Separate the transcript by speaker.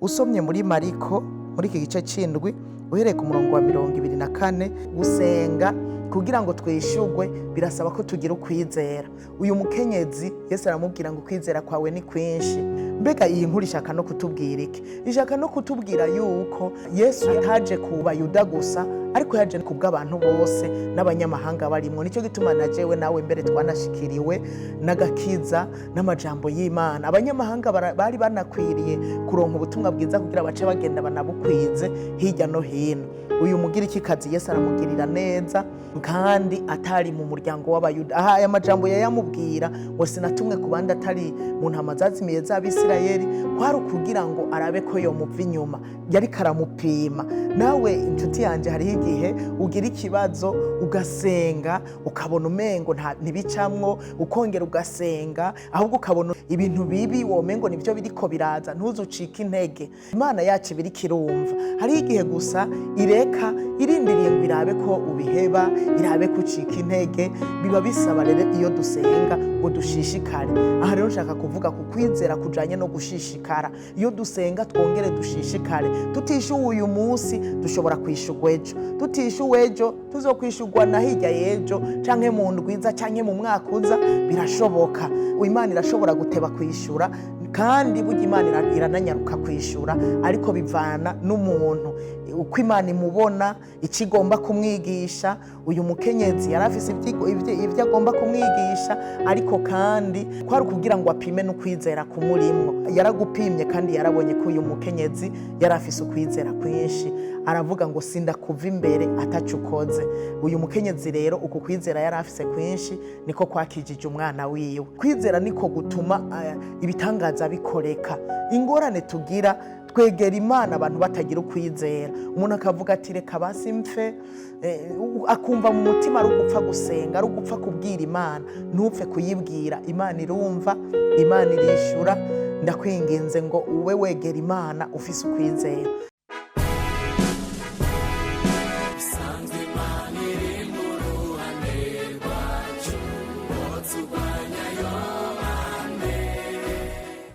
Speaker 1: Usomye muri Mariko muri iki gice c'indwi uhereye ku murongo wa 24, gusenga kugira ngo twishurwe birasaba ko tugira ukwizera. Uyu mukenyezi Yesu aramubwira ngo kwizera kwawe ni kwinshi. Mbega iyi nkuru ishaka no kutubwira iki? Ishaka no kutubwira yuko Yesu ataje ku Bayuda gusa, ariko yaje ku bw'abantu bose n'abanyamahanga barimwo. Nico gituma na jewe nawe mbere twanashikiriwe n'agakiza n'amajambo y'Imana. Abanyamahanga bari banakwiriye kuronka ubutumwa bwiza kugira bace bagenda banabukwize hirya no hino. Uyu mugirikikazi Yesu aramugirira neza kandi atari mu muryango w'Abayuda. Aha aya majambo yayamubwira ngo sinatumwe ku bandi atari mu ntama zazimiye z'Abisirayeli, kwari kugira ngo arabe ko yomuva inyuma. Yari karamupima. Nawe inshuti yanje hariho igihe ugira ikibazo ugasenga ukabona umengo ntibicamwo, ukongera ugasenga ahubwo ukabona ibintu bibi womengo nivyo biriko biraza, ntuzucike intege. Imana yacu biriko irumva. Hariho igihe gusa ireka irindiriye ngo irabe ko ubiheba, irabe ko ucika intege. Biba bisaba rero iyo dusenga ngo dushishikare. Aha rero nshaka kuvuga ku kwizera kujanye no gushishikara. Iyo dusenga twongere dushishikare. Tutishuwe uyu munsi dushobora kwishurwa ejo, tutishuwe ejo tuzokwishurwa na hirya y'ejo canke mu ndwiza canke mu mwaka uza. Birashoboka. Imana irashobora guteba kwishura, kandi burya Imana irananyaruka kwishura, ariko bivana n'umuntu uko Imana imubona, ikigomba kumwigisha. Uyu mukenyezi yarafise ivyo agomba kumwigisha, ariko kandi kwari kugira ngo apime n'ukwizera kumurimwo. Yaragupimye kandi yarabonye ko uyu mukenyezi yarafise ukwizera kwinshi. Aravuga ngo sinda kuva imbere atacu ukoze. Uyu mukenyezi rero uku kwizera yarafise kwinshi niko kwakijije umwana wiwe. Kwizera niko gutuma ibitangaza bikoreka. Ingorane tugira twegera Imana abantu batagira ukwizera. Umuntu akavuga ati reka basi mfe, akumva mu mutima ari ugupfa gusenga, ari ugupfa kubwira Imana. Ntupfe kuyibwira. Imana irumva, Imana irishura. Ndakwinginze ngo ube wegera Imana ufise ukwizera.